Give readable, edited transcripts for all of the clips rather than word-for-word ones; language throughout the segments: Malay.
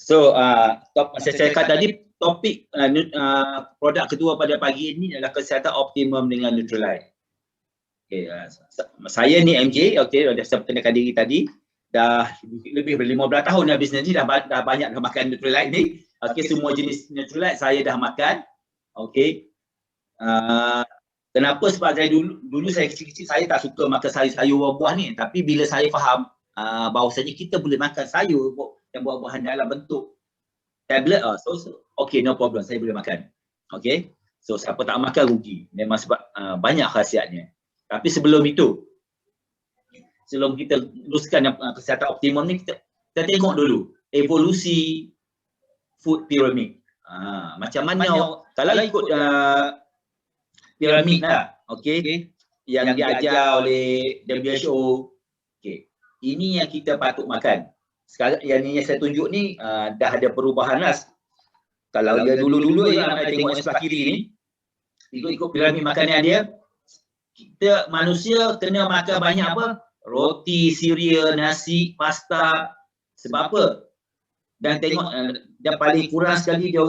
Saya cakap tadi topik produk kedua pada pagi ini adalah kesihatan optimum dengan Nutrilite. Saya ni MJ, dah saya perkenalkan diri tadi. Dah lebih dari 15 tahun dah bisnes ni, dah banyak dah makan Nutrilite ni. Semua jenis Nutrilite saya dah makan. Kenapa? Sebab saya dulu saya kecil-kecil saya tak suka makan sayur-sayur buah-buah ni. Tapi bila saya faham bahawasanya kita boleh makan sayur dan buah-buahan dalam bentuk tablet, no problem, saya boleh makan. So siapa tak makan rugi. Memang sebab banyak khasiatnya. Tapi sebelum itu, sebelum kita teruskan kesihatan optimum ni, kita tengok dulu evolusi food pyramid. Macam mana kalau ikut piramid lah, yang diajar oleh WHO, ini yang kita patut makan. Sekarang yang saya tunjuk ni dah ada perubahan lah. Kalau dia dulu-dulu yang saya tengok sebelah kiri ni, ikut piramid makanan dia, kita manusia kena makan banyak apa? Roti, cereal, nasi, pasta. Sebab apa? Dan tengok dan paling kurang sekali dia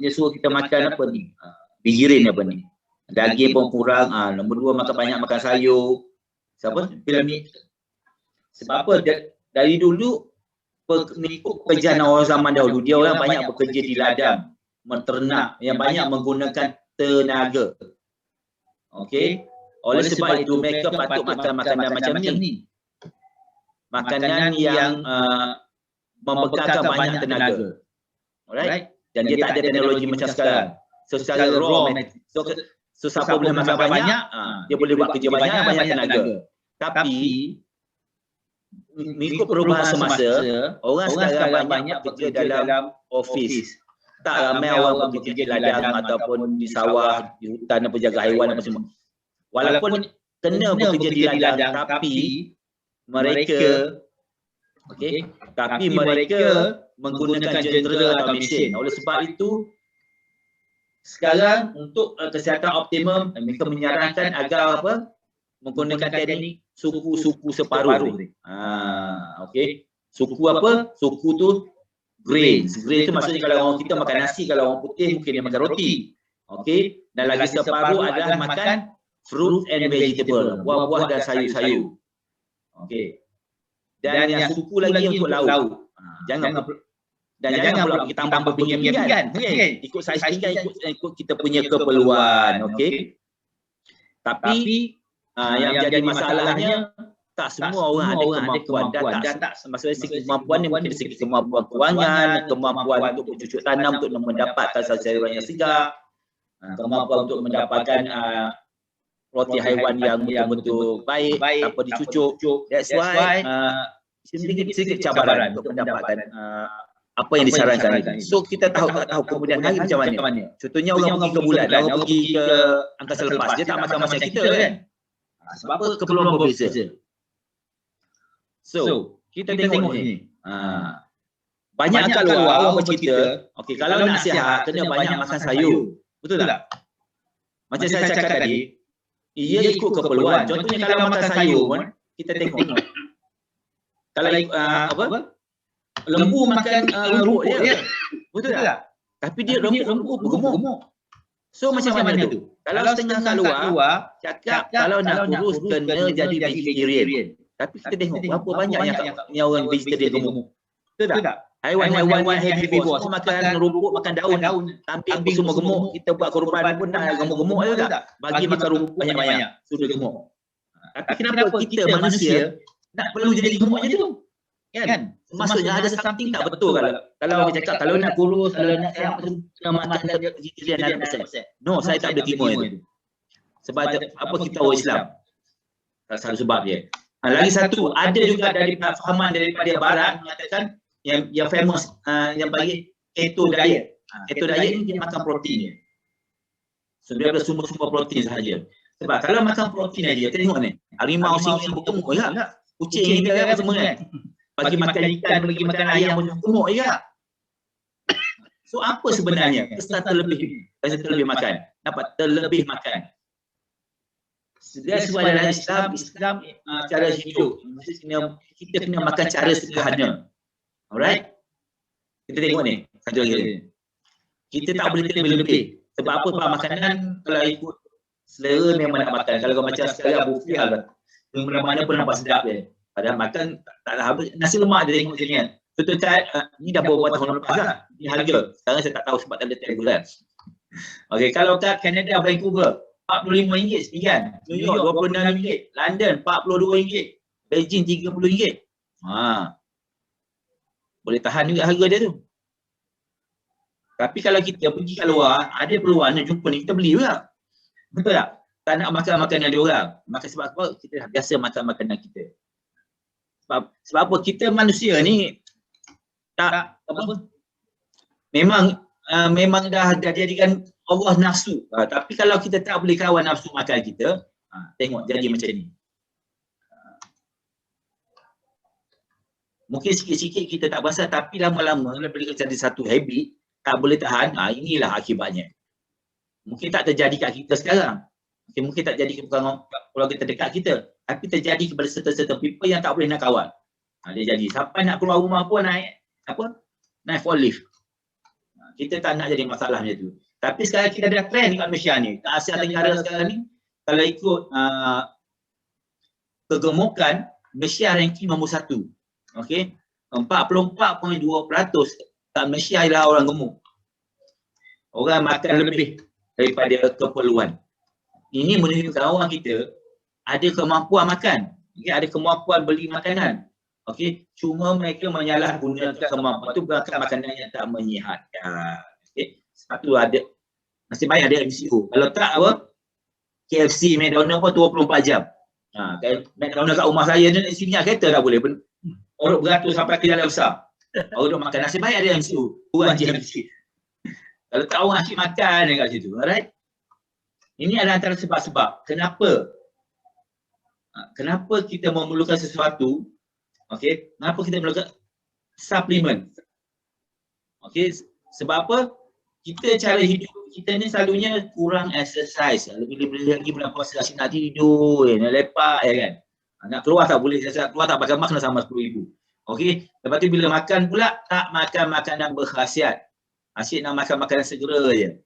suruh kita makan apa ni? Bijirin apa ni? Daging pun kurang. Nombor 2 makan banyak makan sayur. Siapa? Piramid. Sebab apa? Dari dulu mengikut pekerjaan orang zaman dahulu, dia orang banyak bekerja di ladang, menternak, yang banyak menggunakan tenaga. Oleh sebab itu mereka patut makan makanan macam ni. Makanan yang membekalkan banyak tenaga. Alright? Dan dia tak ada teknologi macam sekarang. So secara raw, so siapa boleh makan banyak, dia boleh buat kerja banyak tenaga. Tapi mengikut perubahan semasa, orang sekarang banyak bekerja dalam office. Tak ramai orang bekerja di ladang ataupun di sawah, di hutan, penjaga haiwan apa semua. Walaupun kena bekerja di ladang, tapi mereka menggunakan jentera atau mesin. Oleh sebab itu, sekarang untuk kesihatan optimum, mereka menyarankan agar menggunakan teknik suku separuh. Suku apa? Suku tu grain. Grain tu maksudnya kalau orang kita makan nasi, kalau orang putih mungkin dia makan roti. Dan lagi separuh adalah makan fruit and vegetable, buah-buah dan sayur-sayur. Dan yang suku lagi untuk lauk. Jangan pula kita tambah pinggan. Ikut saiz pinggan, ikut kita punya keperluan. Tapi yang jadi masalahnya, tak semua orang ada kemampuan dan tak maksudnya segi kemampuan ni mungkin segi kemampuan kewangan, kemampuan untuk bercucuk tanam untuk mendapatkan sayuran yang segar, kemampuan untuk mendapatkan roti haiwan yang betul-betul baik tanpa dicucuk. That's why sedikit cabaran untuk mendapatkan apa yang disarankan. So kita tahu kemudian hari macam mana. Contohnya orang pergi ke bulan, orang pergi ke angkasa lepas, dia tak makan macam kita kan. Sebab apa? Keperluan berbeza. So kita tengok ni. Banyak kalau orang bercerita, kalau nak sihat kena banyak makan sayur. Betul tak? Macam saya cakap tadi, ia ikut keperluan. Contohnya kalau makan sayur pun, kita tengok. Kalau lembu makan rumput dia. Betul tak? Tapi dia rumput bergemuk. So macam mana tu? Kalau setengah kat luar, cakap kalau nak kurus kena jadi vegetarian. Tapi kita tengok berapa banyak yang orang vegetarian gemuk. Betul tak? Haiwan herbivore semua makan rumput, makan daun. Tapi semua gemuk. Kita buat korban pun nak gemuk-gemuk je tak? Bagi makan rumput banyak-banyak, sudah gemuk. Tapi kenapa kita manusia nak perlu jadi gemuk je tu? Kan? Maksudnya ada something tak betul kalau orang cakap kalau nak kurus, kalau nak sihat kena makan vegetarian 100%. No, saya tak boleh terima itu. Sebab apa kita orang Islam? Salah satu sebab dia. Lagi satu, ada juga dari fahaman daripada barat mengatakan yang famous yang bagi keto diet. Keto diet ni dia makan protein. So dia ada sumber-sumber protein sahaja. Sebab kalau makan protein aja, tengok ni, harimau singa bergemuk juga. Kucing ni apa semua kan. Bagi makan ikan, bagi makan ayam pun gemuk juga. So apa sebenarnya kesan terlebih makan? Dapat terlebih makan. That's why dalam Islam cara hidup kita kena makan cara sederhana. Alright? Kita tengok ni, satu lagi. Kita tak boleh lebih-lebih. Sebab apa, makanan kalau ikut selera memang nak makan. Kalau macam sekarang buffet lah, mana pun nampak sedap dia. Padahal makan tak habis. Nasi lemak dia tengok macam ni kan. Betul tak? Ni dah beberapa tahun lepas lah. Ni harga. Sekarang saya tak tahu sebab tak ada tag bulan. Okey, kalau kat Canada, Vancouver, RM45 sepigan. New York RM26. London RM42. Beijing RM30. Boleh tahan juga harga dia tu. Tapi kalau kita pergi kat luar, ada peluang nak jumpa ni, kita beli juga. Betul tak? Tak nak makan makanan dia orang. Makan sebab apa? Kita dah biasa makan makanan kita. Sebab apa? Kita manusia ni tak apa? Memang dah jadikan Allah nafsu. Tapi kalau kita tak boleh kawal nafsu makan kita, tengok jadi macam ni. Mungkin sikit-sikit kita tak berasa, tapi lama-lama bila jadi satu habit, tak boleh tahan, inilah akibatnya. Mungkin tak terjadi kat kita sekarang. Mungkin tak jadi kepada keluarga terdekat kita. Tapi terjadi kepada certain people yang tak boleh nak kawal. Dia jadi. Sampai nak keluar rumah pun naik for lift. Kita tak nak jadi masalah macam tu. Tapi sekarang kita ada trend kat Malaysia ni. Kat Asia Tenggara sekarang ni, kalau ikut kegemukan, Malaysia ranking nombor 1. Okey. 44.2% kat Malaysia ialah orang gemuk. Orang makan lebih daripada keperluan. Ini menunjukkan orang kita ada kemampuan makan. Okay, ada kemampuan beli makanan. Okey, cuma mereka menyalahgunakan kemampuan itu makan makanan yang tak menyihatkan. Okey, sebab tu ada nasib baik ada MCO. Kalau tak apa, KFC, McDonald pun 24 jam. McDonald kat rumah saya ni sini kereta dah boleh. Orang beratus sampai ke jalan besar. Orang duk makan. Nasib baik ada MCO. Kurang GMC. Kalau tak orang asyik makan dekat situ. Alright? Ini adalah antara sebab-sebab. Kenapa kita memerlukan sesuatu? Okey, kenapa kita memerlukan suplemen? Okey, sebab apa? Kita cara hidup kita ni selalunya kurang exercise. Lebih-lebih lagi bulan puasa asyik nak tidur, nak lepak kan. Nak keluar tak boleh, keluar tak pakai mask sama 10,000. Okey, lepas tu bila makan pula tak makan makanan berkhasiat. Asyik nak makan makanan segera je.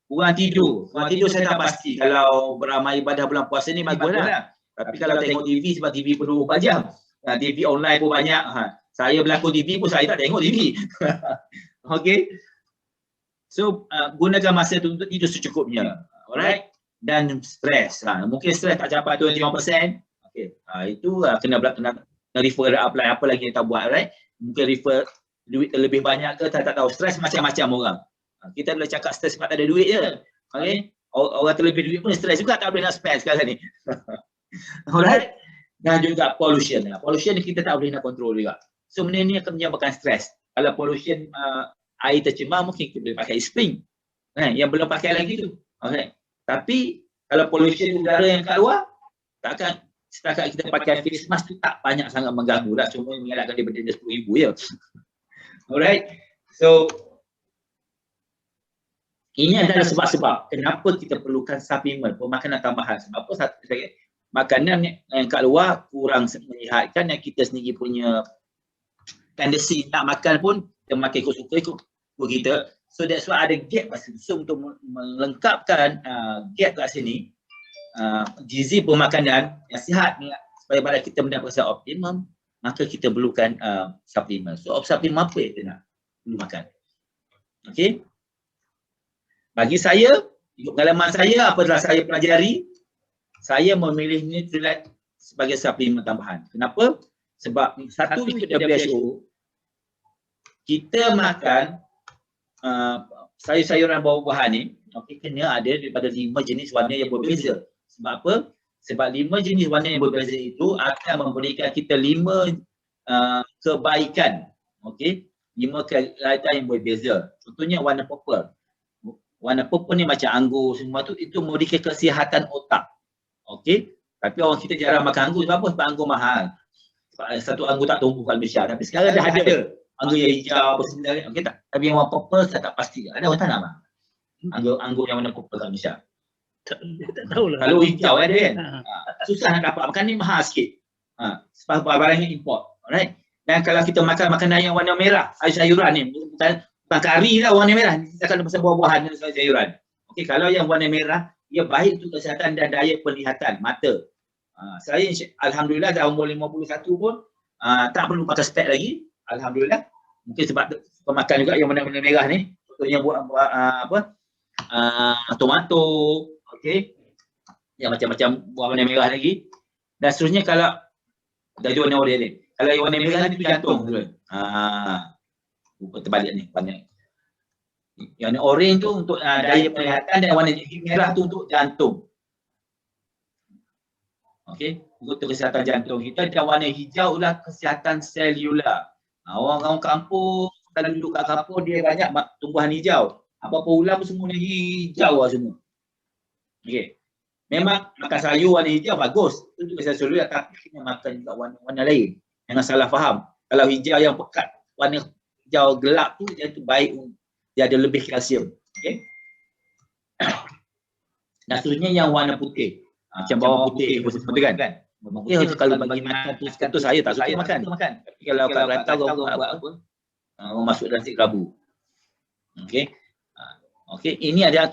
Kurang tidur saya tak pasti. Kalau beramal ibadah bulan puasa ni baguslah. Tapi kalau tengok TV sebab TV pun 24 jam. TV online pun banyak. Saya berlakon TV pun saya tak tengok TV. Okey. So gunakan masa tu untuk tidur secukupnya. Alright. Dan stres. Mungkin stres tak capai 25%. Okey. Itu kena refer apply apa lagi yang tak buat, right? Mungkin refer duit terlebih banyak ke tak tahu. Stres macam-macam orang. Kita boleh cakap stres sebab tak ada duit je. Okey. Orang terlebih duit pun stres juga, tak boleh nak spend sekarang ni. Alright. Dan juga pollution. Pollution ni kita tak boleh nak kontrol juga. So benda ni akan menyebabkan stres. Kalau pollution air tercemar mungkin kita boleh pakai spring. Yang belum pakai lagi tu. Okay. Tapi kalau pollution udara yang kat luar, takkan setakat kita pakai face mask tu tak banyak sangat mengganggu lah. Cuma mengelakkan daripada 10,000 je. Alright. So ini adalah sebab-sebab kenapa kita perlukan suplemen, pemakanan tambahan. Sebab apa? Makanan yang kat luar kurang menyihatkan, yang kita sendiri punya tendency nak makan pun kita makan ikut suka ikut kita. So that's why ada gap kat sini. So untuk melengkapkan gap kat sini, gizi pemakanan yang sihat ni, supaya badan kita mendapatkan optimum, maka kita perlukan suplemen. So suplemen apa yang kita nak perlu makan? Okey. Bagi saya, pengalaman saya, apa telah saya pelajari, saya memilih Nutrilite sebagai suplemen tambahan. Kenapa? Sebab satu ikut WHO, kita makan sayur-sayuran buah-buahan ni, kena ada daripada 5 jenis warna yang berbeza. Sebab apa? Sebab 5 jenis warna yang berbeza itu akan memberikan kita 5 kebaikan. Okey, 5 kebaikan yang berbeza. Contohnya warna purple. Warna purple ni macam anggur semua tu, itu memberikan kesihatan otak. Okey, tapi orang kita jarang makan anggur. Sebab apa? Sebab anggur mahal. Sebab satu anggur tak tumbuh kat Malaysia. Tapi sekarang dah ada anggur yang hijau apa sebenarnya. Okey tak? Tapi yang warna purple saya tak pasti. Ada orang tak nak anggur yang warna purple kat Malaysia. Tak tahulah. Kalau hijau ada kan. Susah nak dapat. Makan ni mahal sikit. Sebab barangnya import. Alright. Dan kalau kita makan makanan yang warna merah, sayuran ni, bukan kari lah warna merah, kita akan pasal buah-buahan dan sayuran. Okey, kalau yang warna merah, ia baik untuk kesihatan dan daya penglihatan mata. Saya alhamdulillah dah umur 51 pun tak perlu pakai spek lagi, alhamdulillah. Mungkin sebab pemakan juga yang warna merah ni, contohnya buat tomato, okey, yang macam-macam buah warna merah lagi. Dan seterusnya kalau dah warna oranye. Kalau yang warna merah ni tu jantung. Bukan terbalik ni, banyak. Yang orange tu untuk daya penglihatan dan warna merah tu untuk jantung. Okey, untuk kesihatan jantung kita. Dan warna hijau lah kesihatan selular. Orang-orang kampung, kalau duduk kat kampung dia banyak tumbuhan hijau. Apa-apa ulam semua hijau lah semua. Okey. Memang makan sayur warna hijau bagus. Itu untuk kesihatan selular, tapi kena makan juga warna-warna lain. Jangan salah faham. Kalau hijau yang pekat, warna hijau gelap tu, dia tu baik, dia ada lebih kalsium. Okey. Dan seterusnya yang warna putih. Macam bawang putih, betul kan? Ya, kalau bagi makan tu saya tak suka makan. Tapi kalau kata orang buat apa? Orang masuk dalam nasi kerabu. Okey. Okey, ini ada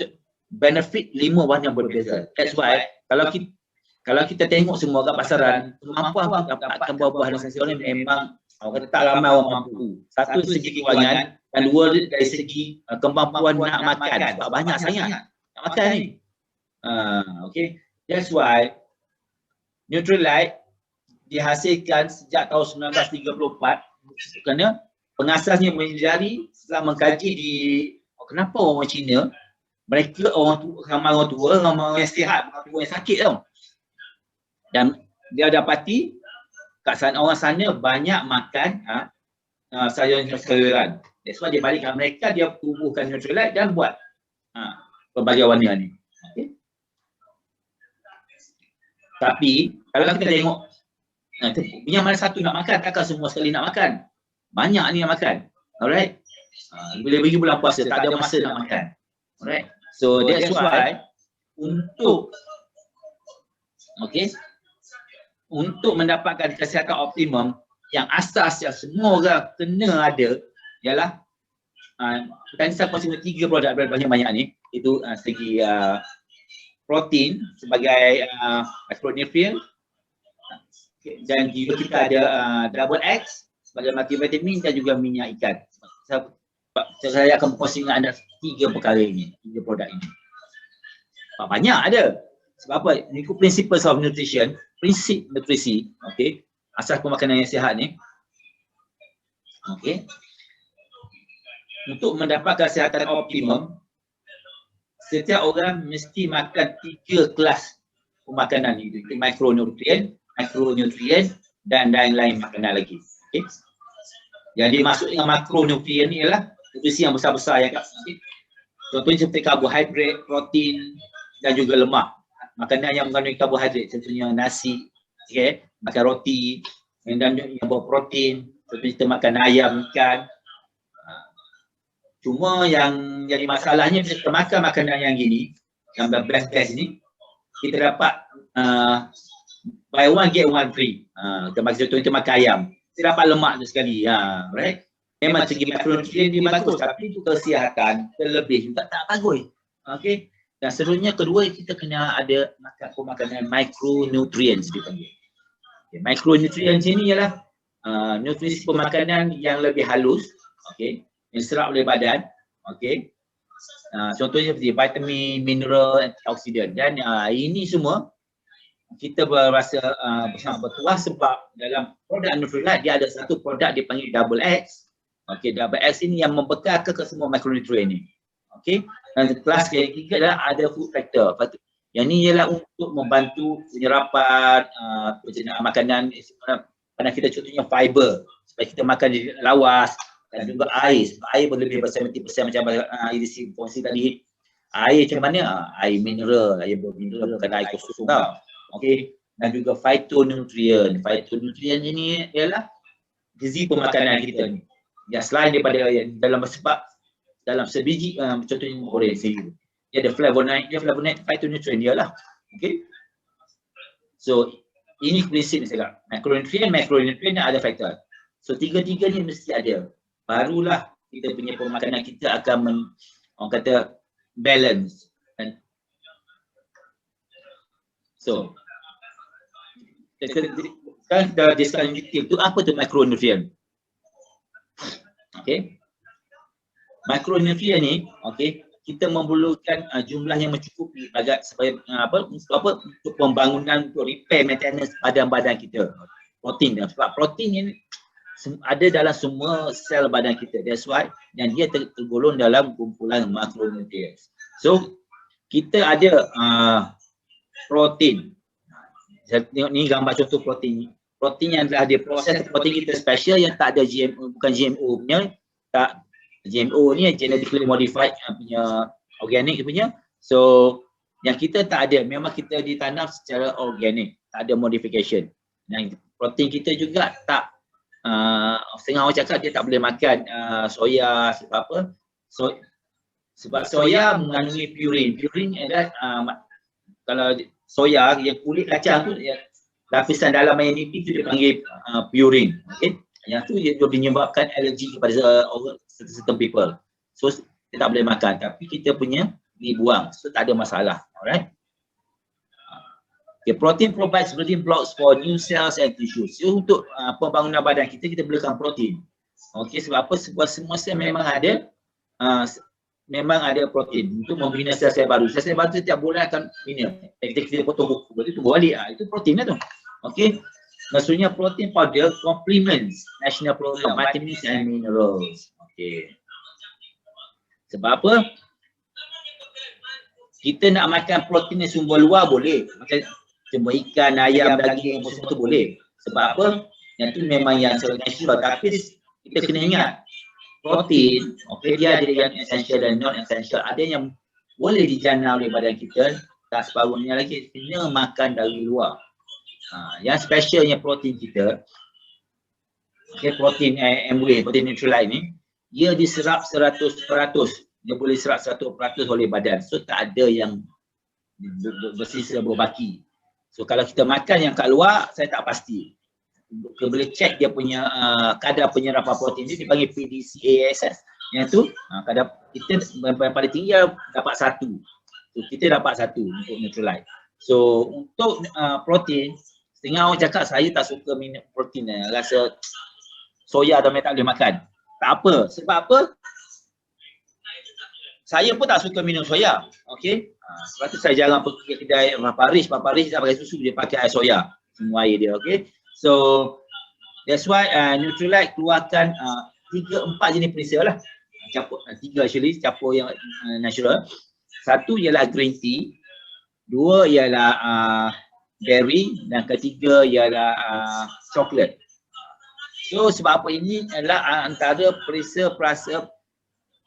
benefit 5 warna berbeza. That's why kalau kita tengok semua kat pasaran, kemampuan untuk dapatkan buah-buahan dan sayuran ni memang orang tak ramai orang mampu. Satu segi kewangan dan dua dari segi kemampuan nak makan. Sebab banyak sangat nak makan ni. Okey. That's why Nutrilite dihasilkan sejak tahun 1934 kerana pengasasnya menyedari setelah mengkaji di kenapa orang Cina, mereka ramai orang tua yang sihat, orang tua yang sakit tau. Dan dia dapati kat sana, orang sana banyak makan sayuran. That's why dia balik ke mereka, dia tumbuhkan Nutrilite dan buat pelbagai warna ni. Okay. Tapi kalau kita tengok yang mana satu nak makan, takkan semua sekali nak makan. Banyak ni nak makan. Alright. Bila pergi bulan puasa tak ada masa nak makan. Alright. So that's why untuk untuk mendapatkan kesihatan optimum, yang asas yang semua orang kena ada ialah kita konsumsi 3 produk banyak-banyak ni. Itu segi protein sebagai makronutrien, dan juga kita ada double X sebagai multivitamin dan juga minyak ikan. Saya akan berkongsi dengan anda 3 perkara ini, 3 produk ini. Banyak ada. Sebab apa? Ikut principles of nutrition, prinsip nutrisi, okey, asas pemakanan yang sihat ni. Okey. Untuk mendapatkan kesihatan optimum, setiap orang mesti makan 3 kelas pemakanan ini, makronutrien, dan lain-lain makanan lagi. Okay. Jadi maksud dengan makronutrien ni ialah nutrisi yang besar-besar ya Kak. Okay. Contohnya seperti karbohidrat, protein dan juga lemak. Makanan yang mengandungi karbohidrat, contohnya nasi, okay, makan roti, dan yang berprotein, contohnya kita makan ayam, ikan. Cuma yang jadi masalahnya bila kita makan makanan yang gini, yang best ni, kita dapat buy one get one free. Kita makan contoh kita makan ayam, kita dapat lemak tu sekali. Right? Memang segi makronutrien dia bagus, tapi untuk kesihatan terlebih juga tak bagus. Okey. Dan seterusnya kedua kita kena ada makan pemakanan micronutrients dipanggil. Okay. Micronutrients ini ialah nutrisi pemakanan yang lebih halus, okey, yang diserap oleh badan, okey. Contohnya seperti vitamin, mineral, antioksidan, dan ini semua kita berasa bersama bertuah sebab dalam produk Nutrilite dia ada satu produk dipanggil double X. Okey, double X ini yang membekalkan ke semua makronutrien ni. Okey. Dan kelas ketiga adalah ada food factor. Yang ni ialah untuk membantu penyerapan pencernaan makanan. Karena kita contohnya fiber, supaya kita makan di lawas, dan juga air. Air berlebih ber 70% macam Idris kongsi tadi. Air macam mana? Air mineral, air bermineral, bukan air kosong tau. Okey. Dan juga phytonutrien. Phytonutrien ini ialah gizi pemakanan kita ni. Yang selain daripada dalam sebab dalam sebiji, contohnya orange sendiri, dia ada flavonoid, phytonutrien dia lah. Okay. So ini prinsip ni saya kata. Makronutrien dan ada faktor. So tiga-tiga ni mesti ada. Barulah kita punya pemakanan kita akan orang kata balance. So sekarang kita discuss detail tu, apa tu macronutrient? Okay, makronutrien ni, okay, kita memerlukan jumlah yang mencukupi untuk pembangunan, untuk repair, maintenance badan-badan kita. Protein, sebab protein ni ada dalam semua sel badan kita. That's why, dan dia tergolong dalam kumpulan makronutrien. So kita ada protein. Saya tengok ni gambar contoh protein. Protein yang telah diproses, protein kita special yang tak ada GMO, bukan GMO punya, tak. GMO ni genetically modified punya, organic punya. So yang kita tak ada, memang kita ditanam secara organik, tak ada modification. Dan protein kita juga tak, setengah orang cakap dia tak boleh makan soya sebab apa? Sebab soya mengandungi purin. Purin adalah kalau soya yang kulit kacang tu, lapisan dalam yang nipis tu dipanggil purin. Okay? Yang tu dia menyebabkan alergi kepada certain people. So kita tak boleh makan, tapi kita punya dibuang. So tak ada masalah. Alright. Okay, protein provides building blocks for new cells and tissues. So untuk pembangunan badan kita perlukan protein. Okay, sebab apa? Sebab semua sel memang ada protein untuk membina sel-sel baru. Sel-sel baru setiap bulan akan bina. Kita potong buku, berarti tumbuh balik. Itu protein lah tu. Okay. Maksudnya protein powder complements national program vitamins and minerals. Okay. Sebab apa? Kita nak makan protein yang sumber luar boleh. Macam cuma ikan, ayam, daging, semua tu boleh. Sebab apa? Yang tu memang yang natural. Tapi kita kena ingat, protein, okay, dia ada yang essential dan non essential. Ada yang boleh dijana oleh badan kita, tak separuhnya lagi kena makan dari luar. Yang specialnya protein kita, okay, protein MWhey, protein neutralite ni, dia diserap 100%. Dia boleh serap 100% oleh badan. So tak ada yang bersisa berbaki. So kalau kita makan yang kat luar, saya tak pasti. Kita boleh check dia punya kadar penyerapan protein dia dipanggil PDCAAS. Yang tu kadar kita yang paling tinggi dapat 1. So kita dapat 1 untuk neutralite. So untuk protein, setengah orang cakap saya tak suka minum protein, rasa soya atau tak boleh makan. Tak apa. Sebab apa? Saya pun tak suka minum soya. Okay. Sebab tu saya jarang pergi ke kedai Papa Riz tak pakai susu, dia pakai air soya. Semua air dia. Okay. So that's why Neutralite keluarkan 3-4 jenis perisa lah. Campur 3 actually, campur yang natural. 1 ialah green tea. 2 ialah berry, dan ketiga ialah coklat. So sebab apa, ini adalah antara perisa-perasa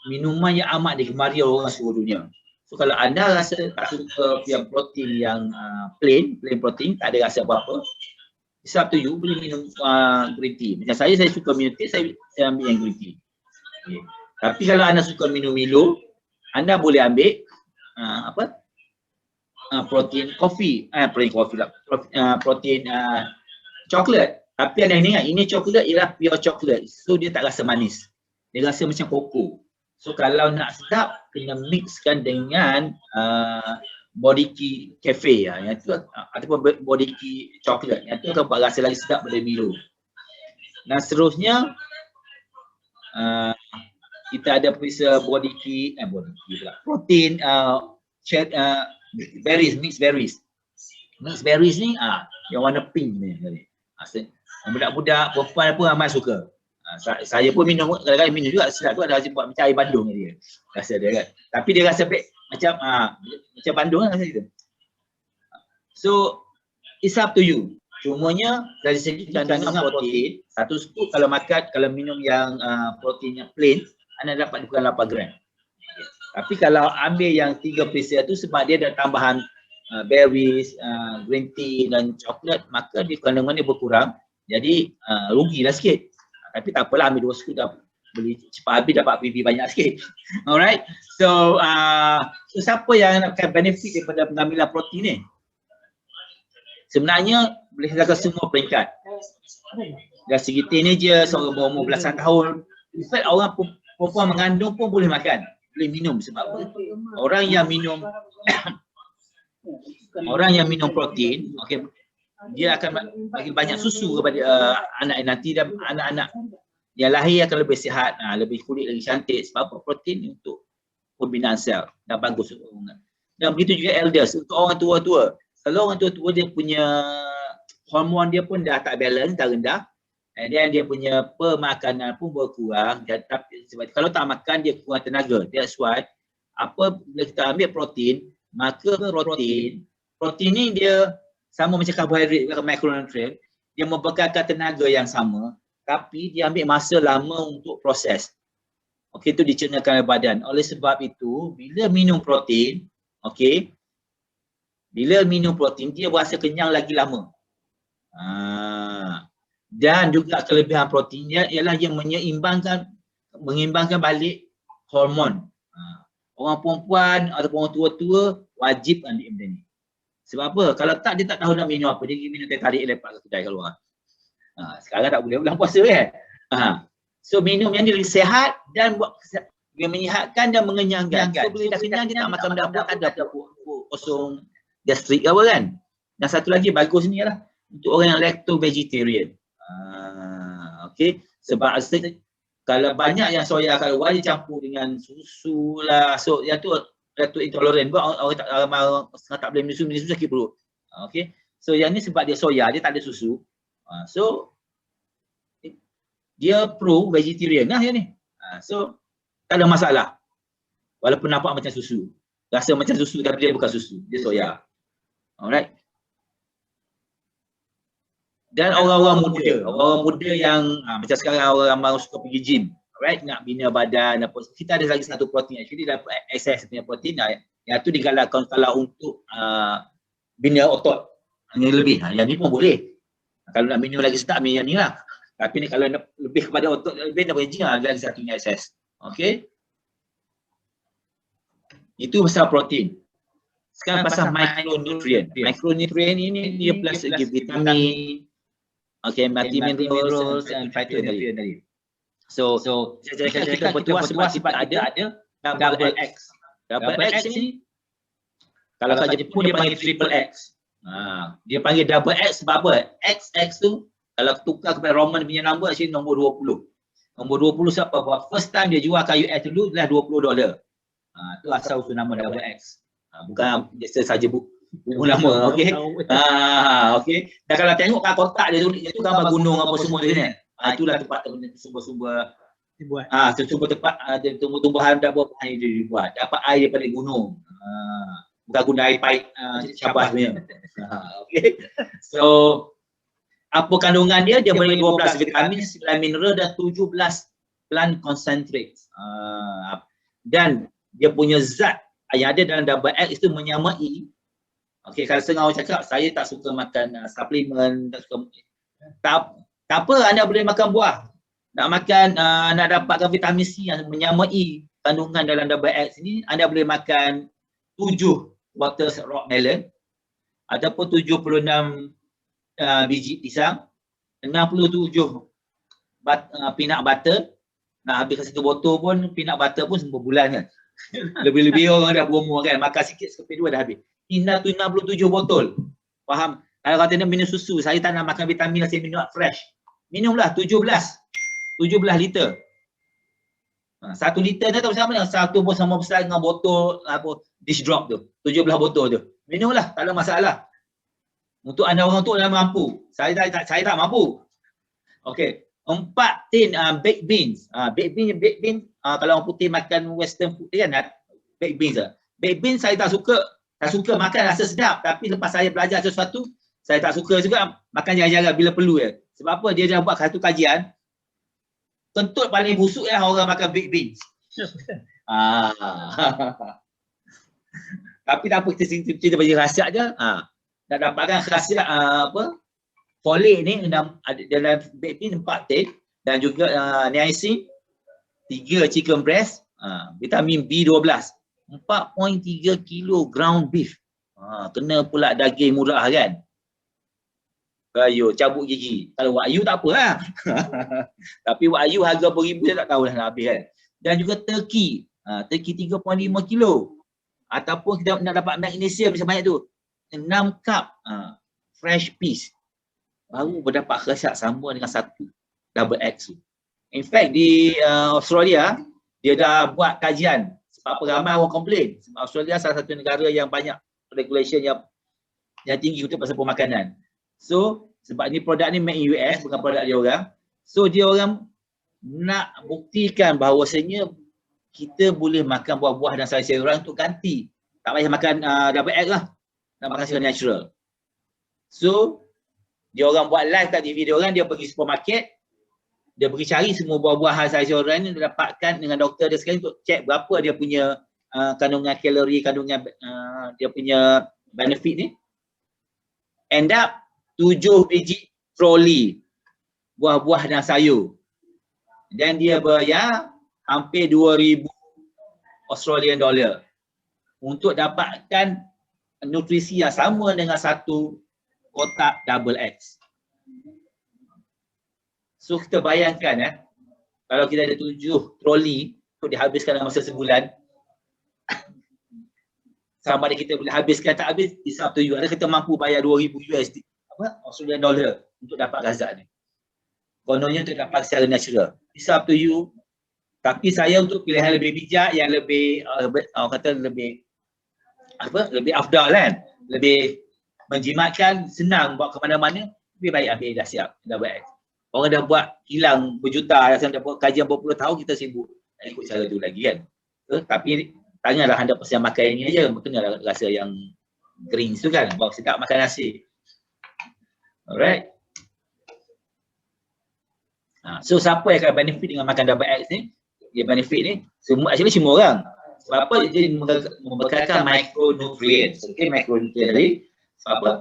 minuman yang amat digemari orang seluruh dunia. So kalau anda rasa tak suka yang protein yang plain protein, tak ada rasa apa-apa, it's up to you, boleh minum green tea. Macam saya suka minum tea, saya ambil yang green tea. Okay. Tapi kalau anda suka minum Milo, anda boleh ambil protein kopi, protein coklat. Tapi anda ingat, ini coklat ialah pure coklat. So dia tak rasa manis. Dia rasa macam koko. So kalau nak sedap, kena mixkan dengan body key cafe yang tu, ataupun body key coklat. Yang tu akan buat rasa lagi sedap daripada Milo. Dan seterusnya, kita ada perisa body key pula. Protein berries, mixed berries. Mixed berries ni yang warna pink ni. Budak-budak perempuan pun ramai suka. Saya pun minum, kadang-kadang minum juga, sedap tu ada buat macam air bandung dia. Rasa dia kan. Tapi dia rasa macam bandung lah rasa dia. So it's up to you. Cumanya dari segi kandungan protein, 1 scoop kalau makan, kalau minum yang protein yang plain, anda dapat bukan 8 gram. Tapi kalau ambil yang 3 perisa tu, sebab dia ada tambahan berries, green tea dan coklat, maka dia kandungan dia berkurang. Jadi rugilah sikit. Tapi tak apalah, ambil 2 scoop dah beli cepat habis, dapat PB banyak sikit. Alright. So siapa yang akan benefit daripada pengambilan protein ni? Sebenarnya boleh katakan semua peringkat. Dari segi teenager, seorang berumur belasan tahun. In fact, orang perempuan mengandung pun boleh makan, boleh minum. Sebab apa? Orang yang minum protein, okay, dia akan bagi banyak susu kepada anak nanti, dan anak-anak yang lahir akan lebih sihat, lebih kulit lagi cantik. Sebab apa? Protein untuk pembinaan sel dan bagus untuk orang. Dan begitu juga elders, untuk orang tua-tua. Kalau orang tua-tua dia punya hormon dia pun dah tak balance, dah rendah, dan dia punya pemakanan pun berkurang. Tapi sebab kalau tak makan dia kurang tenaga. That's why bila kita ambil protein, maka protein ni dia sama macam karbohidrat, makronutrien, dia membekalkan tenaga yang sama, tapi dia ambil masa lama untuk proses. Okey, itu dicernahkan oleh badan. Oleh sebab itu, bila minum protein, okey, bila minum protein dia berasa kenyang lagi lama. Dan juga kelebihan proteinnya ialah yang mengimbangkan balik hormon. Orang perempuan ataupun orang tua-tua wajib ambil benda ni. Sebab apa? Kalau tak, dia tak tahu nak minum apa. Dia pergi minum teh tarik lepak ke kedai keluar. Sekarang tak boleh, bulan puasa kan? So minum yang ni lagi sihat dan dia menyihatkan dan mengenyangkan. So bila dah kenyang, dia tak makan benda apa, ada kosong gastrik ke apa kan. Dan satu lagi bagus ni ialah untuk orang yang lacto-vegetarian. Okey, sebab kalau banyak yang soya kat luar dia campur dengan susu lah. So yang tu lacto intolerant. Orang tak boleh minum susu sakit perut. Okey. So yang ni sebab dia soya, dia tak ada susu. So dia pro vegetarian lah yang ni. So tak ada masalah. Walaupun nampak macam susu. Rasa macam susu tapi dia bukan susu, dia soya. Alright. Dan orang-orang muda yang macam sekarang orang ramai suka pergi gym, alright, nak bina badan apa. Kita ada lagi satu protein, actually dapat access punya protein yang tu digalakkan kalau untuk bina otot yang lebih. Yang ni pun boleh. Kalau nak minum lagi sedap minum yang ni lah. Tapi ni kalau nak lebih kepada otot lebih daripada gym, ada lagi satunya access. Okey. Itu pasal protein. Sekarang pasal micronutrient. Micronutrient ini dia plus lagi vitamin, minerals dan phytonutrient tadi. So kita bertuah sebab ada double X. Double X ni kalau kat Jepun dia panggil triple X. Dia panggil double X sebab apa? XX tu kalau tukar kepada Roman punya number actually nombor 20. Nombor 20 siapa? First time dia jual kat US dulu adalah $20. Tu asal usul nama double X. Bukan biasa saja buku nama, okey. Okey. Dan kalau tengok kat kotak dia tu gambar gunung apa semua dia ni. Itulah tempat sumber-sumber dibuat. Sumber tempat ada tumbuh-tumbuhan dan buah-buahan yang dibuat. Dapat air daripada gunung. Bukan guna air paip Syabas punya. Okey. So apa kandungan dia? Dia beri 12 vitamin, 9 mineral dan 17 plant concentrates. Dan dia punya zat yang ada dalam double X itu menyamai. Okey, kalau setengah orang cakap saya tak suka makan suplemen, tak suka, tak apa, anda boleh makan buah. Nak dapatkan vitamin C yang menyamai kandungan dalam double X ini, anda boleh makan 7 water rock melon ataupun 76 biji pisang, 67 peanut butter. Nak habiskan satu botol pun peanut butter pun sebulan kan. Lebih-lebih orang dah berumur kan, makan sikit sekeping dua dah habis. 67 botol. Faham? Kalau kata nak minum susu, saya tak nak makan vitamin, saya minum fresh. Minumlah 17 liter. 1 liter tu sama dengan satu botol sama besar dengan botol dish drop tu. 17 botol tu. Minumlah, tak ada masalah. Untuk anda orang tua yang mampu. Saya tak mampu. Okey. 4 tin baked beans. Baked beans kalau orang putih makan western food kan, baked beans lah. Baked beans saya tak suka makan, rasa sedap, tapi lepas saya belajar sesuatu saya tak suka juga makan jarang-jarang bila perlu ya. Sebab apa? Dia dah buat satu kajian, kentut paling busuk orang makan baked beans. Tapi tak apa, kita bagi khasiat je. Nak dapatkan khasiat folate ni dalam baked bean 4 tin dan juga niacin 3 chicken breast, vitamin B12, 4.3 kilo ground beef. Kena pula daging murah kan. Ayo, cabut gigi. Kalau Wak Ayu tak apa lah. Tapi Wak Ayu harga beribu saya tak tahu dah nak habis kan. Dan juga Turkey. Turkey 3.5 kilo. Ataupun kita nak dapat magnesium sebanyak tu. 6 cup fresh peas. Baru berdapat khasiat sama dengan satu double X tu. In fact di Australia, dia dah buat kajian. Sebab ramai orang komplain. Sebab Australia salah satu negara yang banyak regulation yang tinggi untuk pasal pemakanan. So, sebab ni produk ni made in US, bukan produk dia orang. So, dia orang nak buktikan bahawasanya kita boleh makan buah-buah dan sayur-sayuran untuk ganti. Tak payah makan double X lah. Nak makan secara natural. So, dia orang buat live kat TV dia orang, dia pergi supermarket, dia pergi cari semua buah-buahan sayur-sayuran ni, dia dapatkan dengan doktor dia sekali untuk cek berapa dia punya kandungan kalori, kandungan dia punya benefit ni. End up 7 biji troli buah-buah dan sayur. Dan dia bayar hampir 2,000 Australian dollar untuk dapatkan nutrisi yang sama dengan satu kotak double X. So kita bayangkan kalau kita ada 7 troli untuk dihabiskan dalam masa sebulan, sama ada kita boleh habiskan tak habis, it's up to you. Ada kita mampu bayar 2,000 USD Australian dollar untuk dapat gazak ni. Kononnya untuk dapat secara natural. It's up to you. Tapi saya untuk pilihan lebih bijak, yang lebih orang kata lebih lebih afdal kan, lebih menjimatkan, senang buat ke mana-mana, lebih baik ambil dah siap, dah buat. Orang dah buat kilang berjuta, dah buat kajian berpuluh tahun, kita sibuk nak ikut cara tu lagi kan. Tapi tanyalah 100% makan ini aja, kenalah rasa yang greens tu kan, bawa sedap makan nasi. Alright. So siapa yang akan benefit dengan makan double X ni? Dia benefit ni semua orang. Sebab apa? Dia membekalkan micronutrients. Okey, micronutrients tadi sebab apa?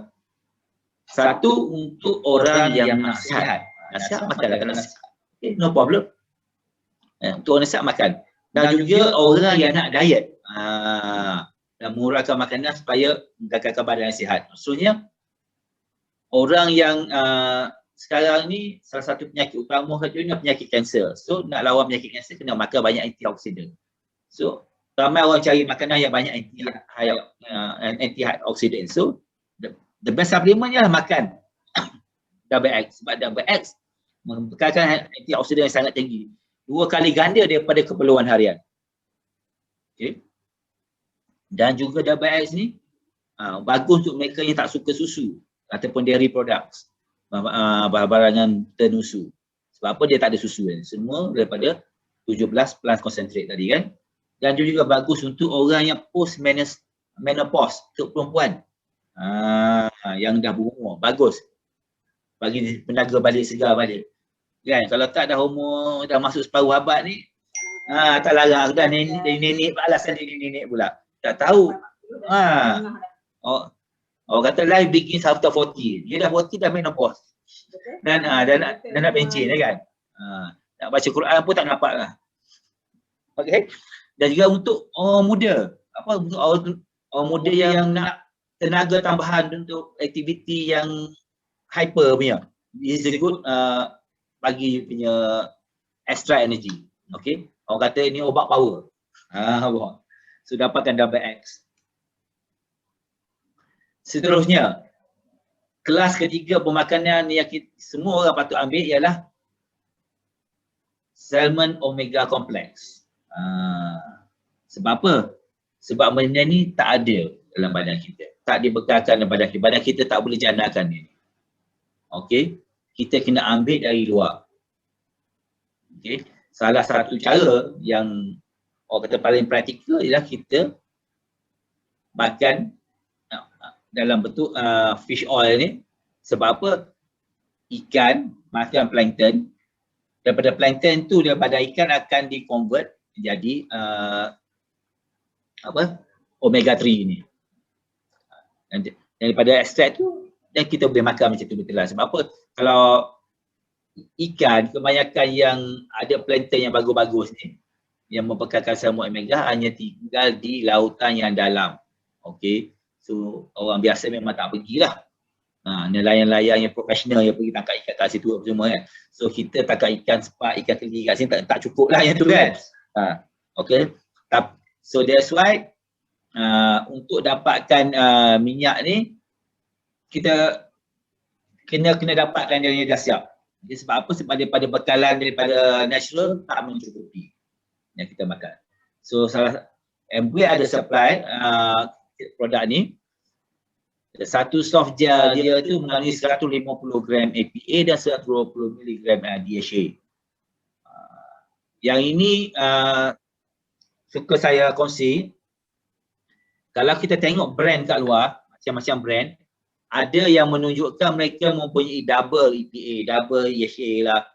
Satu, untuk orang yang nak sihat. Nasihat makanlah nasihat. Okay, no problem. Untuk orang nasihat makan. Dan juga orang yang nak diet. Dan mengurangkan makanan supaya menggagalkan badan yang sihat. Maksudnya orang yang sekarang ni salah satu penyakit utama satunya penyakit kanser. So nak lawan penyakit kanser kena makan banyak antioksidan. So ramai orang cari makanan yang banyak antioksidan. So the best supplement ialah makan double X. Sebab double X membekalkan antioksidan yang sangat tinggi. 2 kali ganda daripada keperluan harian. Okay. Dan juga double X ni bagus untuk mereka yang tak suka susu ataupun dairy products. Barangan ternusu. Sebab apa? Dia tak ada susu kan. Semua daripada 17 plant concentrate tadi kan. Dan dia juga bagus untuk orang yang post menopause, untuk perempuan yang dah berumur. Bagus bagi penaga balik, segar balik kan. Kalau tak dah umur, dah masuk separuh abad ni, tak larang dah nenek, alasan nenek pula tak tahu. Orang kata life begins after 40. Dia dah 40 dah menopause. Dan nak pencen kan. Nak baca Quran pun tak nampak lah. Okey. Dan juga untuk orang muda. Untuk orang muda yang nak tenaga tambahan untuk aktiviti yang hyper punya. This is good bagi punya extra energy. Okey. Orang kata ini obat power. So dapatkan double X. Seterusnya, kelas ketiga pemakanan yang semua orang patut ambil ialah salmon omega complex. Sebab apa? Sebab benda ni tak ada dalam badan kita. Tak dibekalkan dalam badan kita. Badan kita tak boleh janakan ni. Okey? Kita kena ambil dari luar. Okey? Salah satu cara yang orang kata paling praktikal ialah kita makan dalam bentuk fish oil ni. Sebab apa? Ikan makan plankton. Daripada plankton tu, daripada ikan akan di-convert jadi omega 3 ni. Dan daripada ekstrak tu, dan kita boleh makan macam tu betul lah. Sebab apa? Kalau ikan, kebanyakan yang ada plankton yang bagus-bagus ni, yang membekalkan semua omega, hanya tinggal di lautan yang dalam. Okey. So orang biasa memang tak pergilah. Nelayan-nelayan yang profesional yang pergi tangkap ikan kat situ semua kan. So kita tangkap ikan sepak, ikan keli kat sini tak cukup lah yang tu kan. Okay. So that's why untuk dapatkan minyak ni kita kena dapatkan dia dah siap. Jadi sebab apa? Sebab daripada bekalan daripada natural tak mencukupi yang kita makan. So Amway ada supply produk ni. Satu soft gel dia tu mengandungi 150 gram APA dan 120 mg DHA. Yang ini suka saya kongsi. Kalau kita tengok brand kat luar, macam-macam brand, ada yang menunjukkan mereka mempunyai double EPA, double DHA lah.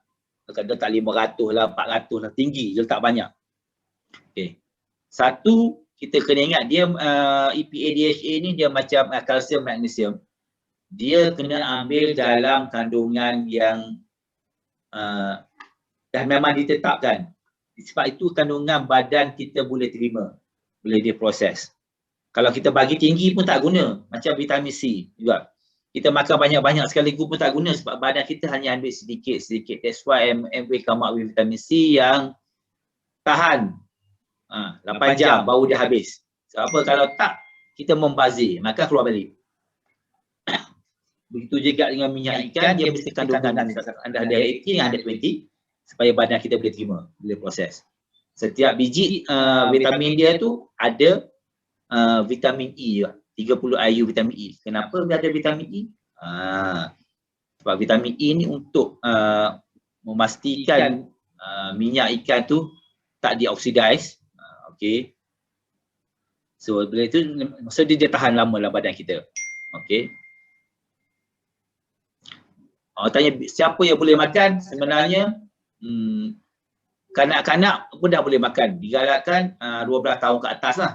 Kadang tak 500 lah, 400 lah, tinggi, dia tak banyak. Okay. Satu, kita kena ingat dia EPA DHA ni dia macam kalsium magnesium. Dia kena ambil dalam kandungan yang dah memang ditetapkan. Sebab itu kandungan badan kita boleh terima, boleh diproses. Kalau kita bagi tinggi pun tak guna, macam vitamin C juga. Kita makan banyak-banyak sekaligus pun tak guna sebab badan kita hanya ambil sedikit-sedikit. That's why Amway come up with vitamin C yang tahan 8 jam baru dia habis. Sebab apa? Kalau tak, kita membazir, maka keluar balik. Begitu juga dengan minyak ikan, dia mesti kandungan anda ada 18 yang ada 20 supaya badan kita boleh terima, boleh proses. Setiap biji vitamin dia tu ada vitamin E juga. 30 IU vitamin E. Kenapa dia ada vitamin E? Sebab vitamin E ni untuk memastikan minyak ikan tu tak dioksidize. Okay. So bila itu maksud dia tahan lama lah badan kita. Okay. Tanya siapa yang boleh makan? Sebenarnya kanak-kanak pun dah boleh makan. Digalakkan 12 tahun ke atas lah.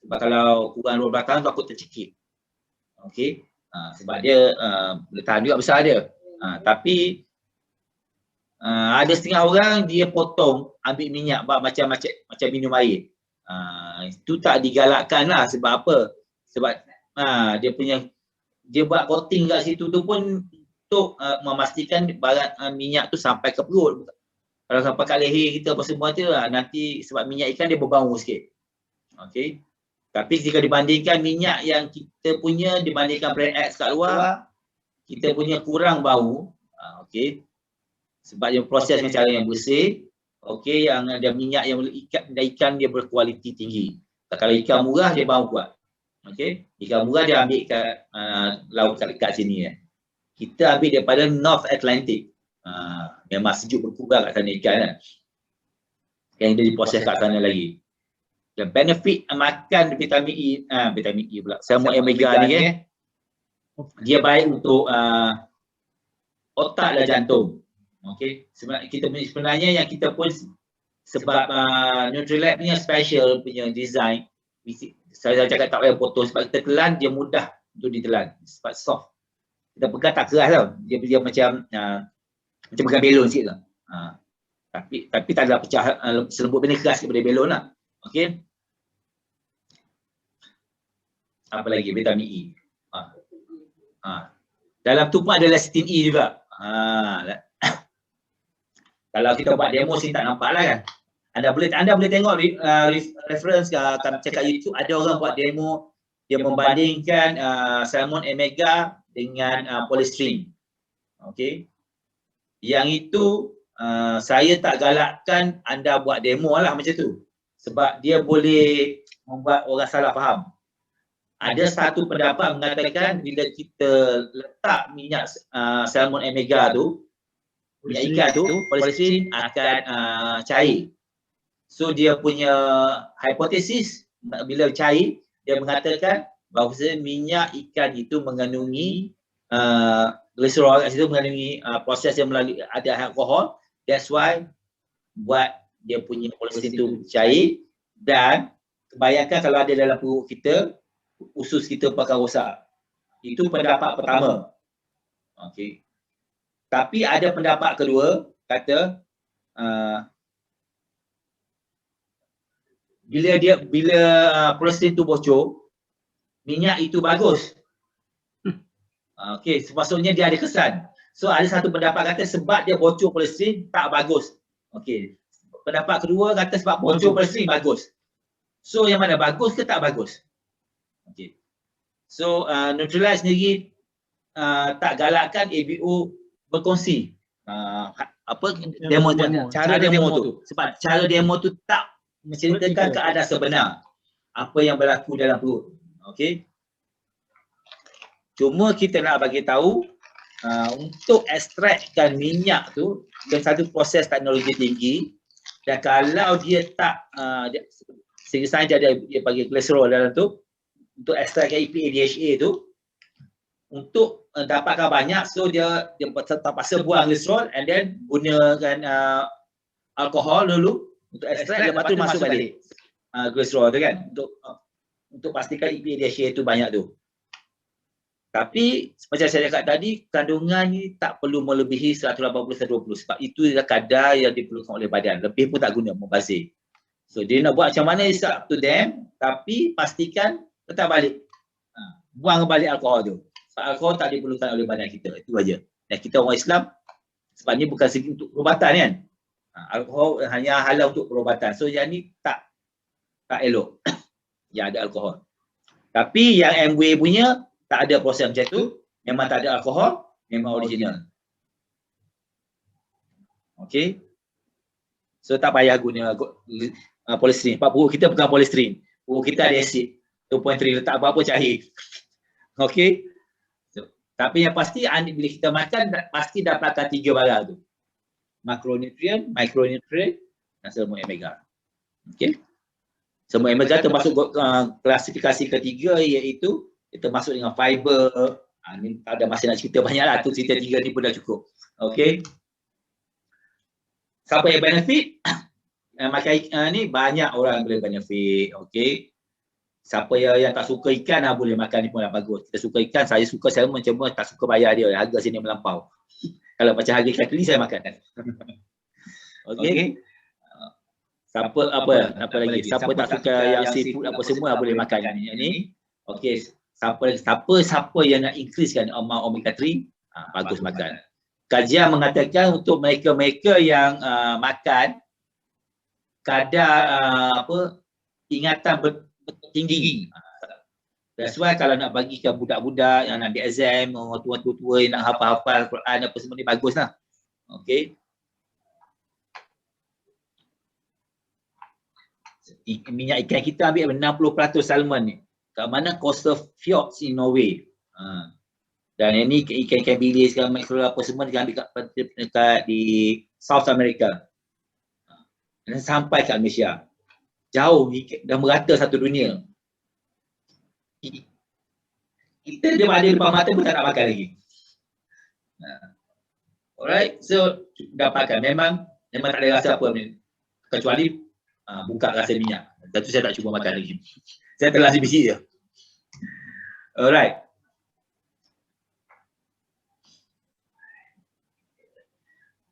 Sebab kalau kurang 12 tahun takut tercekik. Okey. Sebab dia boleh tahan juga besar dia. Tapi ada setengah orang dia potong ambil minyak macam minum air. Itu tak digalakkan lah. Sebab apa? Sebab dia buat coating kat situ tu pun untuk memastikan barang minyak tu sampai ke perut. Kalau sampai kat leher kita apa semua tu nanti sebab minyak ikan dia berbau sikit. Okey. Tapi jika dibandingkan minyak yang kita punya dibandingkan brand X kat luar, kita punya kurang bau. Okey. Sebab dia proses dengan cara yang bersih. Okey, yang ada minyak yang ikan dia berkualiti tinggi. Kalau ikan murah dia bau kuat. Okey. Ikan murah dia ambil kat laut kat sini. Kita ambil daripada North Atlantic. Memang sejuk berkurang kat sana ikan kan. Yang dia diproses kat sana lagi. Dan benefit makan vitamin E pula. Salmon omega ni dia baik untuk otak dan jantung. Okey. Sebenarnya yang kita pun sebab Nutrilab ni yang special punya design. Saya cakap tak payah potong sebab kita telan dia mudah untuk ditelan sebab soft. Kita pegang tak keras tau. Dia macam pegang belon sikit lah. Tapi tak ada pecah selembut benda keras daripada belon lah. Okey. Apa lagi? Vitamin E. Dalam tu pun ada lecithin E juga. Kalau kita buat demo sini tak nampak lah kan. Anda boleh tengok reference kat YouTube, ada orang buat demo dia membandingkan salmon omega dengan polystyrene. Okey. Yang itu saya tak galakkan anda buat demo lah macam tu. Sebab dia boleh membuat orang salah faham. Ada satu pendapat mengatakan bila kita letak minyak salmon omega tu, minyak ikan tu, polystyrene akan cair. So dia punya hipotesis bila cair, dia mengatakan bahawa minyak ikan itu mengandungi glycerol kat situ, mengandungi proses yang melalui ada alkohol. That's why buat dia punya polystyrene tu cair. Dan kebayangkan kalau ada dalam perut kita, usus kita bakal rosak. Itu pendapat pertama. Okey. Tapi ada pendapat kedua kata bila polystyrene tu bocor, minyak itu bagus. Okey, maksudnya dia ada kesan. So ada satu pendapat kata sebab dia bocor polistrin tak bagus. Okey. Pendapat kedua kata sebab bocor polistrin bagus. So yang mana, bagus ke tak bagus? Okey. So Nutrilite sendiri tak galakkan ABO berkongsi cara demo tu. Sebab cara demo tu tak menceritakan keadaan sebenar apa yang berlaku dalam perut. Okey. Cuma kita nak bagi tahu untuk ekstrakkan minyak tu dengan satu proses teknologi tinggi, dan kalau dia tak sehingga saja dia bagi kolesterol dalam tu, untuk ekstrakkan EPA DHA tu untuk dapatkan banyak, so dia terpaksa buang kolesterol and then gunakan alkohol dulu untuk ekstrak, lepas tu masuk balik kolesterol tu kan, untuk pastikan EPA DHA tu banyak tu. Tapi macam saya cakap tadi, kandungan ni tak perlu melebihi 180-120 sebab itu adalah kadar yang diperlukan oleh badan. Lebih pun tak guna, membazir. So dia nak buat macam mana, it's up to them, tapi pastikan tetap balik. Buang balik alkohol tu. Sebab alkohol tak diperlukan oleh badan kita. Itu aja. Dan kita orang Islam, sebab ni bukan segi untuk perubatan kan. Alkohol hanya halal untuk perubatan. So yang ni tak elok. Yang ada alkohol. Tapi yang MW punya tak ada proses macam tu, memang tak ada alkohol, memang original. Okey. So tak payah guna polistrin. Sebab perut kita bukan polistrin. Perut kita ada asid 2.3, letak apa-apa cair. Okey. So, tapi yang pasti bila kita makan pasti dapatkan 3 barang tu. Makronutrien, mikronutrien dan semua omega. Okey. Semua omega termasuk klasifikasi ketiga, iaitu kita masuk dengan fiber. Ni tak ada masa nak cerita banyak lah. Tu cerita 3 ni pun dah cukup. Okey. Siapa yang benefit? Makan ikan ni banyak orang boleh benefit. Okey. Siapa yang tak suka ikan boleh makan ni pun dah bagus. Kita suka ikan, saya suka, saya cuma tak suka bayar dia. Harga sini melampau. Kalau macam harga ikan keli saya makan. Okey. Siapa apa lagi? Siapa tak suka yang seafood apa semua boleh makan ni. Okey. Siapa yang nak increasekan omega 3, bagus makan. Kajian mengatakan untuk mereka yang makan kadar ingatan tinggi. That's why kalau nak bagikan budak-budak yang nak di exam, orang tua-tua yang nak hafal-hafal Quran apa semua ni, baguslah. Okey. Minyak ikan kita ambil 60% salmon ni. Kat mana? Coastal Fjords in Norway. Dan ini ikan-ikan bilis, makro apa semua diambil dekat di South America. Dan sampai kat Malaysia. Jauh, dah merata satu dunia. Kita dia ada depan mata pun tak nak makan lagi. Alright, so dapatkan. Memang tak ada rasa apa ni. Kecuali buka rasa minyak. Dan tu saya tak cuba makan lagi. Saya telah biji je. Alright.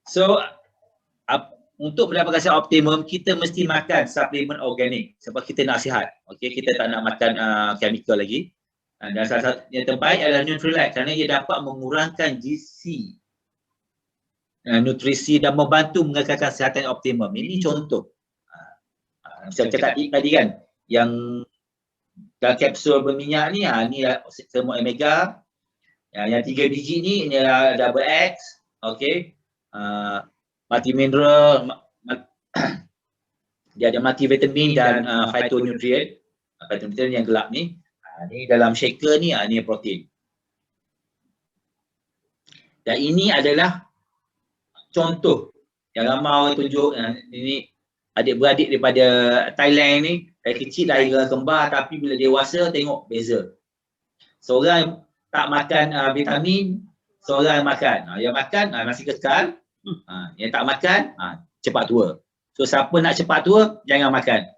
So, untuk mendapatkan sihat optimum, kita mesti makan suplemen organik sebab kita nak sihat. Okey, kita tak nak makan chemical lagi. Dan salah satu yang terbaik adalah Nutrilite kerana ia dapat mengurangkan gizi, nutrisi dan membantu mengekalkan kesihatan optimum. Ini contoh. Saya cakap tadi kan, yang dalam kapsul berminyak ni, ni semua omega. Yang 3 biji ni adalah double X. Okey. Multimineral, dia ada multivitamin dan phytonutrient. Phytonutrient yang gelap ni. Ni dalam shaker ni, ni protein. Dan ini adalah contoh yang ramai orang tunjuk. Ini adik-beradik daripada Thailand ni, dari kecil lahir kembar, tapi bila dewasa tengok beza. Seorang tak makan vitamin, seorang makan. Yang makan masih kekal, yang tak makan cepat tua. So siapa nak cepat tua, jangan makan.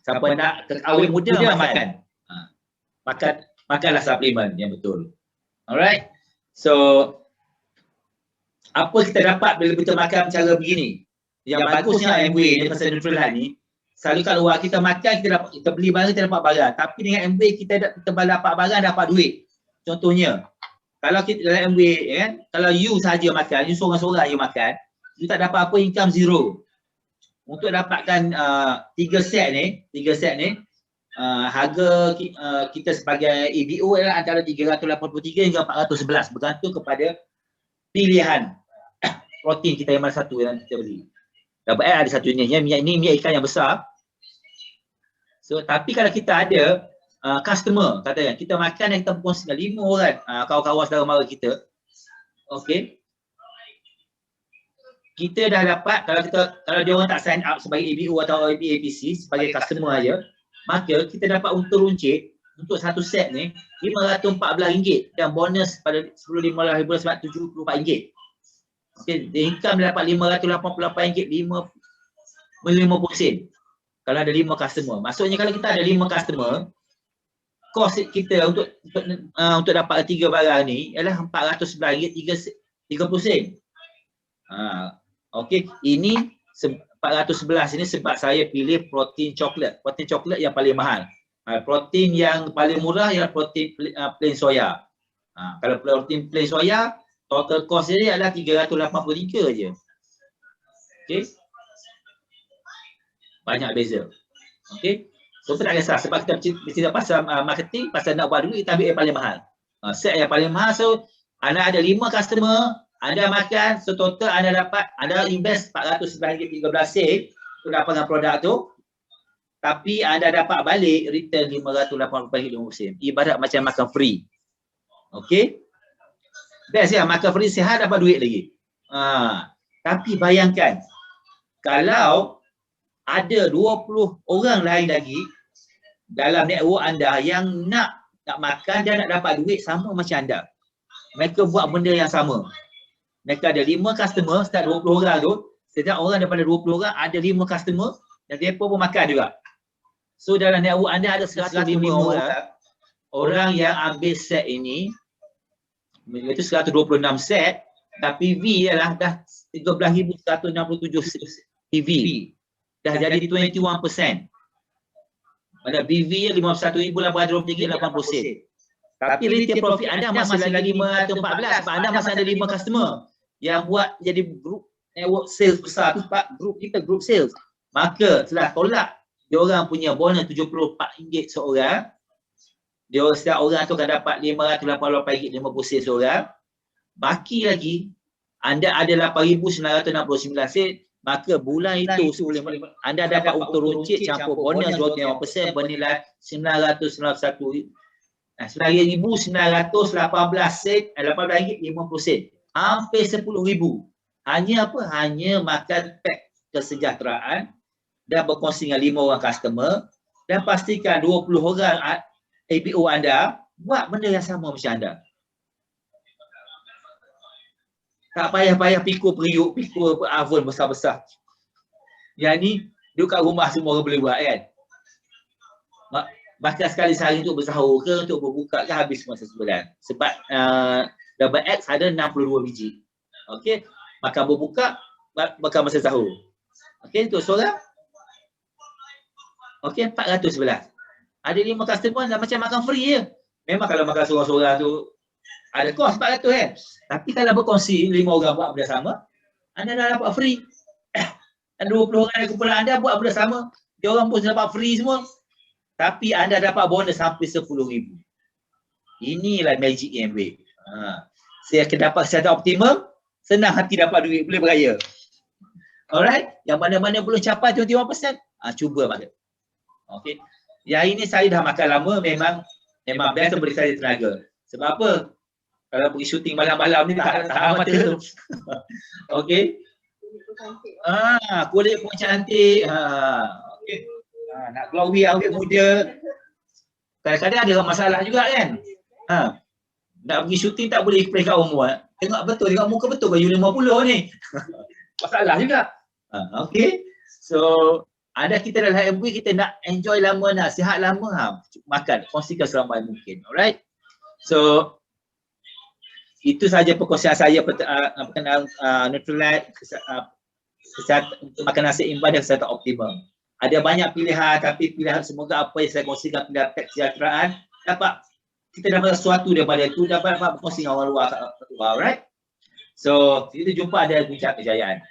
Siapa nak awet muda, makan. Makanlah suplemen yang betul. Alright. So apa kita dapat bila kita makan cara begini? Yang bagusnya MW ni pasal Nutrilite ni, selalu kat luar kita makan, kita beli barang, kita dapat barang. Tapi dengan MW kita dapat barang, dapat duit. Contohnya, Kalau kita dalam MBA kan, kalau you saja makan, you seorang-seorang you makan, you tak dapat apa, income zero. Untuk dapatkan 3 set ni, harga kita sebagai EBO adalah antara 383 hingga 411 bergantung kepada pilihan protein kita yang mana satu yang kita beli. Double L ada satu jenis, minyak ikan yang besar. So tapi kalau kita ada customer, katakan kita makan dan kita berkongsi dengan 5 orang kawan-kawan saudara mara kita. Okey. Kita dah dapat, kalau dia orang tak sign up sebagai EBO atau APC sebagai customer aja, maka kita dapat untung runcit untuk satu set ni RM514 dan bonus pada RM10,500 sebab RM74. Okey, income dapat RM588, 50%. Kalau ada 5 customer. Maksudnya kalau kita ada 5 customer, kos kita untuk dapat 3 barang ni ialah RM411, 30%. Okey, ini 411 ini sebab saya pilih protein coklat. Protein coklat yang paling mahal. Protein yang paling murah ialah protein plain soya. Kalau protein plain soya, total cost dia adalah 383 je. Okey. Banyak beza. Okey. So tak kisah sebab kita bercerita pasal marketing, pasal nak buat duit, kita ambil yang paling mahal. Set yang paling mahal, so anda ada 5 customer, anda makan, so total anda invest RM411.13 untuk dapatkan produk tu, tapi anda dapat balik return RM580.50. Ibarat macam makan free. Okey? Best ya, makan free sihat dapat duit lagi. Tapi bayangkan, kalau ada 20 orang lain lagi dalam network anda yang nak makan dan nak dapat duit sama macam anda. Mereka buat benda yang sama. Mereka ada 5 customer, start 20 orang tu. Setiap orang daripada 20 orang ada 5 customer dan mereka pun makan juga. So dalam network anda ada 105 orang yang ambil set ini. Itu 126 set, tapi PV ialah dah 13,167 PV. Dah jadi 21%. Pada PV 51,823, 80%. Tapi retail profit anda masih lagi 514 sebab anda masih ada 5 customer yang buat jadi group network sales besar tu, group kita group sales. Maka setelah tolak dia orang punya bonus RM74 seorang, dia orang setiap orang tu akan dapat RM588.50 seorang. Baki lagi anda ada 8,969 sen, maka bulan itu anda dapat untung runcit campur bonus 25% bernilai RM991. 9,918 sen, RM18.50. Hampir RM10,000. Hanya apa? Hanya makan pack kesejahteraan dan berkongsi dengan 5 orang customer dan pastikan 20 orang APO anda buat benda yang sama macam anda. Tak payah-payah pikul periuk, pikul oven besar-besar. Yang ni duduk kat rumah semua orang boleh buat kan. Bahkan sekali sehari untuk bersahur ke, untuk berbuka ke habis masa sebulan. Sebab Double X ada 62 biji. Okey, makan berbuka, makan masa sahur. Okey, untuk seorang. Okey, 411. Ada 5 customer dah macam makan free je. Memang kalau makan seorang-seorang tu ada kos 400 kan. Tapi kalau berkongsi 5 orang buat benda sama, anda dah dapat free. Dan 20 orang dari kumpulan anda buat benda sama, dia orang pun dapat free semua. Tapi anda dapat bonus sampai RM10,000. Inilah magic MBA. Saya akan dapat secara optimum, senang hati dapat duit, boleh beraya. Alright, yang mana-mana belum capai 21%, cuba makan. Okey. Yang ini saya dah makan lama, memang best beri saya tenaga. Sebab apa? Kalau pergi syuting malam-malam ni tak mata. Okey. Kulit pun cantik. Okey. Nak glowy awet muda. Kadang-kadang ada masalah juga kan. Nak pergi syuting tak boleh peringkat umur. Tengok betul, tengok muka betul baju 50 ni. Masalah juga. Okey. So kita dalam MBA, kita nak enjoy lama, nak sihat lama, makan, kongsikan seramai mungkin. Alright. So itu saja perkongsian saya berkenaan Nutrilite, untuk makan nasi imbang dan kesihatan optimal. Ada banyak pilihan, tapi pilihan semoga apa yang saya kongsikan pilihan kesejahteraan dapat kita dapat sesuatu daripada itu, dapat posting orang luar. Alright? So, kita jumpa ada Puncak Kejayaan.